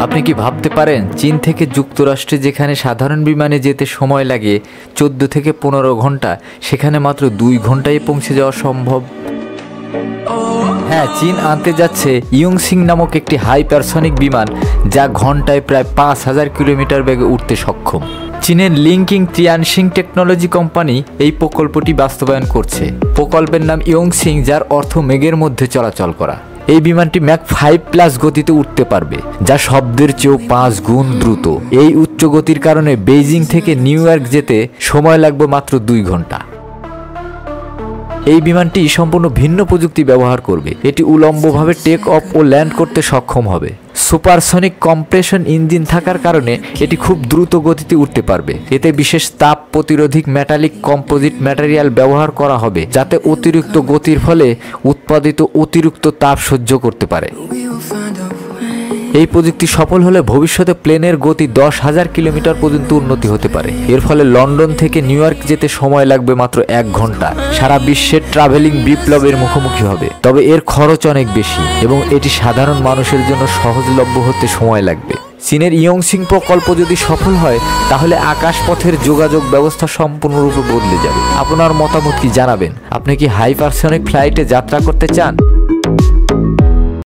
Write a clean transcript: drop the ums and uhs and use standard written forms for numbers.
আপনি কি ভাবতে পারেন চীন থেকে যুক্তরাষ্ট্রে যেখানে সাধারণ বিমানে যেতে সময় লাগে 14 থেকে 15 ঘন্টা, সেখানে মাত্র 2 ঘন্টায় পৌঁছে যাওয়া সম্ভব। হ্যাঁ, চীন আনতে যাচ্ছে ইয়ংসিং নামক একটি হাইপারসনিক বিমান, যা ঘন্টায় প্রায় 5000 কিলোমিটার বেগে উঠতে সক্ষম। চীনের লিংকিং তিয়ানশিং টেকনোলজি কোম্পানি এই প্রকল্পটি বাস্তবায়ন করছে। প্রকল্পের নাম ইয়ংসিং, যার অর্থ মেঘের মধ্যে চলাচল করা। এই বিমানটি ম্যাক 5+ গতিতে উঠতে পারবে, যা শব্দের চেয়েও 5 গুণ দ্রুত। এই উচ্চ গতির কারণে বেইজিং থেকে নিউ ইয়র্ক যেতে সময় লাগবে মাত্র 2 ঘন্টা। এই বিমানটি সম্পূর্ণ ভিন্ন প্রযুক্তি ব্যবহার করবে। এটি উলম্বভাবে টেক অফ ও ল্যান্ড করতে সক্ষম হবে। সুপারসনিক কম্প্রেশন ইঞ্জিন থাকার কারণে এটি খুব দ্রুত গতিতে উঠতে পারবে। এতে বিশেষ তাপ প্রতিরোধক মেটালিক কম্পোজিট ম্যাটেরিয়াল ব্যবহার করা হবে, যাতে অতিরিক্ত গতির ফলে উৎপাদিত অতিরিক্ত তাপ সহ্য করতে পারে। এই প্রযুক্তি সফল হলে ভবিষ্যতে প্লেনের গতি 10,000 কিলোমিটার পর্যন্ত উন্নতি হতে পারে। এর ফলে লন্ডন থেকে নিউ ইয়র্ক যেতে সময় লাগবে মাত্র 1 ঘন্টা। সারা বিশ্বের ট্রাভেলিং বিপ্লবের মুখোমুখি হবে। তবে এর খরচ অনেক বেশি এবং এটি সাধারণ মানুষের জন্য সহজলভ্য হতে সময় লাগবে। চীনের ইয়ংসিং প্রকল্প যদি সফল হয়, তাহলে আকাশপথের যোগাযোগ ব্যবস্থা সম্পূর্ণরূপে বদলে যাবে। আপনার মতামত কি জানাবেন? আপনি কি হাইপারসনিক ফ্লাইটে যাত্রা করতে চান?